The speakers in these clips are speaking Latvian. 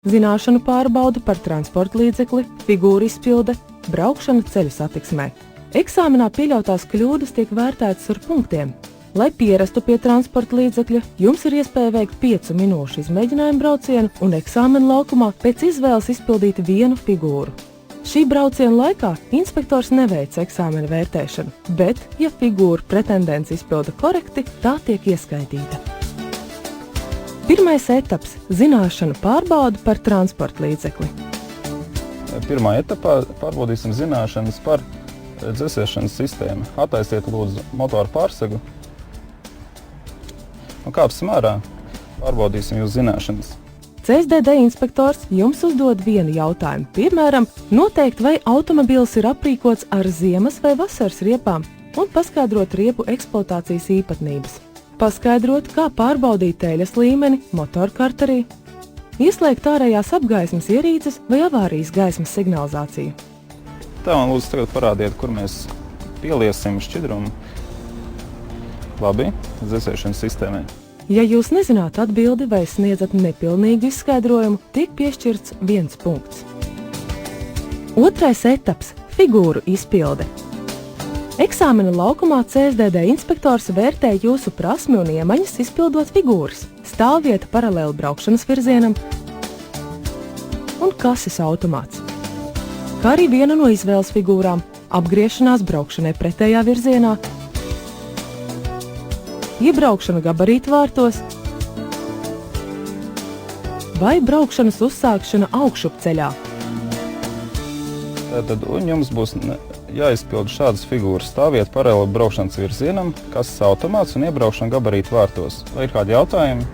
zināšanu pārbaude par transporta līdzekli, figūru izpilde, braukšana ceļu satiksmē. Eksāmenā pieļautās kļūdas tiek vērtētas ar punktiem. Lai pierastu pie transporta līdzekļa, jums ir iespēja veikt 5 minūšu izmēģinājumu braucienu un eksāmena laukumā pēc izvēles izpildīt vienu figūru. Šī brauciena laikā inspektors neveic eksāmena vērtēšanu, bet, ja figūru pretendents izpilda korekti, tā tiek ieskaitīta. Pirmais etaps – zināšanu pārbaude par transporta līdzekli. Pirmā etapā pārbaudīsim zināšanas par dzesēšanas sistēmu. Attaisiet lūdzu motoru pārsegu un kāpsim ārā. Pārbaudīsim jūsu zināšanas. CSDD inspektors jums uzdod vienu jautājumu. Piemēram, noteikt, vai automobils ir aprīkots ar ziemas vai vasaras riepām un paskaidrot riepu eksploatācijas īpatnības. Paskaidrot, kā pārbaudīt teļas līmeni motorkarterī, ieslēgt ārējās apgaismas ierīces vai avārijas gaismas signalizāciju. Tā man lūdzu tagad parādiet, kur mēs pieliesim šķidrumu. Labi, dzesēšanas sistēmai. Ja jūs nezināt atbildi vai sniedzat nepilnīgu izskaidrojumu, tiek piešķirts 1 punkts. Otrais etaps – figūru izpilde. Eksāmena laukumā CSDD inspektors vērtē jūsu prasmi un iemaņas izpildot figūras, stāvvieta paralēli braukšanas virzienam un kases automāts. Kā arī viena no izvēles figūrām – apgriešanās braukšanai pretējā virzienā, iebraukšana gabarītu vārtos vai braukšanas uzsākšana augšupceļā. Tātad jums būs jāizpild šādas figūras: stāvvieta paralēli braukšanas virzienam, kases automāts un iebraukšana gabarītu vārtos. Vai ir kādi jautājumi?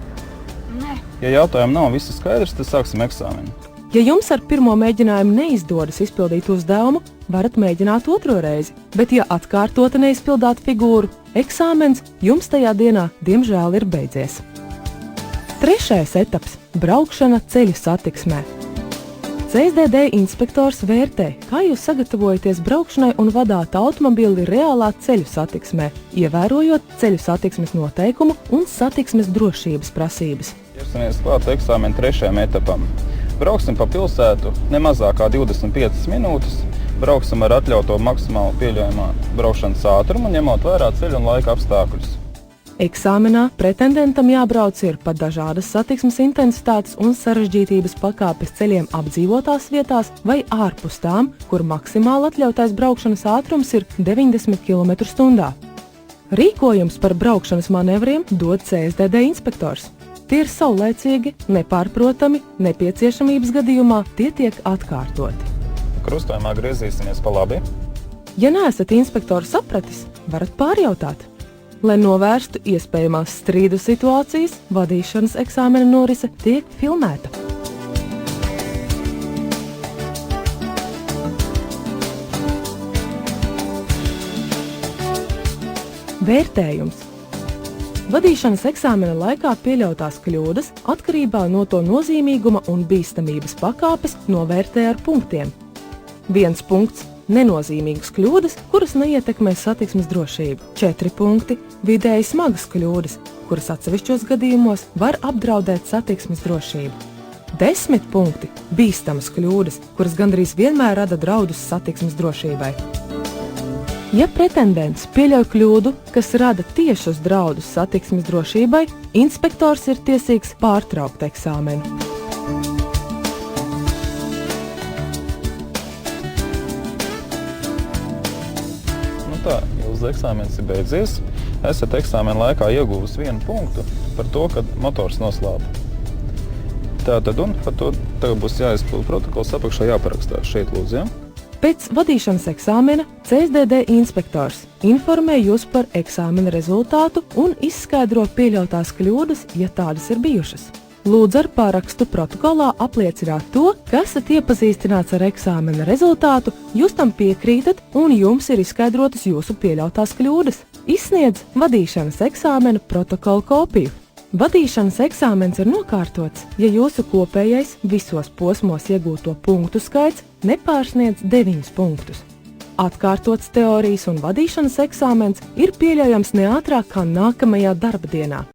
Nē. Ja jautājumi nav, viss ir skaidrs, tad sāksim eksāmenu. Ja jums ar pirmo mēģinājumu neizdodas izpildīt uzdevumu, varat mēģināt otro reizi, bet ja atkārtota neizpildāt figūru, eksāmens jums tajā dienā, diemžēl, ir beidzies. Trešais etaps – braukšana ceļu satiksmē. CSDD inspektors vērtē, kā jūs sagatavojaties braukšanai un vadāt automobili reālā ceļu satiksmē, ievērojot ceļu satiksmes noteikumu un satiksmes drošības prasības. Ķersimies klāt eksāmena trešajam etapam. Brauksim pa pilsētu ne mazāk kā 25 minūtes. Brauksim ar atļauto maksimāli pieļaujamā braukšanas ātrumu, ņemot vērā ceļu un laika apstākļus. Eksāmenā pretendentam jābrauc ir pa dažādas satiksmes intensitātes un sarežģītības pakāpes ceļiem apdzīvotās vietās vai ārpus tām, kur maksimāli atļautais braukšanas ātrums ir 90 km/h. Rīkojums par braukšanas manevriem dod CSDD inspektors. Tie ir saulaicīgi, nepārprotami, nepieciešamības gadījumā tie tiek atkārtoti. Krustojumā griezīsimies pa labi. Ja neesat inspektoru sapratis, varat pārjautāt. Lai novērstu iespējamās strīdu situācijas, vadīšanas eksāmena norise tiek filmēta. Vērtējums. Vadīšanas eksāmena laikā pieļautās kļūdas atkarībā no to nozīmīguma un bīstamības pakāpes novērtē ar punktiem. 1 punkts – nenozīmīgas kļūdas, kuras neietekmē satiksmes drošību. 4 punkti – vidēji smagas kļūdas, kuras atsevišķos gadījumos var apdraudēt satiksmes drošību. 10 punkti – bīstamas kļūdas, kuras gandrīz vienmēr rada draudus satiksmes drošībai. Ja pretendents pieļauj kļūdu, kas rada tiešus draudus satiksmes drošībai, inspektors ir tiesīgs pārtraukt eksāmenu. Tā, jūsu eksāmens ir beidzies. Esat eksāmena laikā ieguvis 1 punktu par to, kad motors noslāpa. Tātad, un par to tagad būs jāizpild protokols, apakšā jāparakstās šeit, lūdzu, ja? Pēc vadīšanas eksāmena CSDD inspektors informē jūs par eksāmena rezultātu un izskaidro pieļautās kļūdas, ja tādas ir bijušas. Lūdzu ar parakstu protokolā apliecināt to, ka esat iepazīstināts ar eksāmena rezultātu, jūs tam piekrītat un jums ir izskaidrotas jūsu pieļautās kļūdas. Izsniedz vadīšanas eksāmena protokolu kopiju. Vadīšanas eksāmens ir nokārtots, ja jūsu kopējais visos posmos iegūto punktu skaits nepārsniedz 9 punktus. Atkārtots teorijas un vadīšanas eksāmens ir pieļaujams ne ātrāk kā nākamajā darba dienā.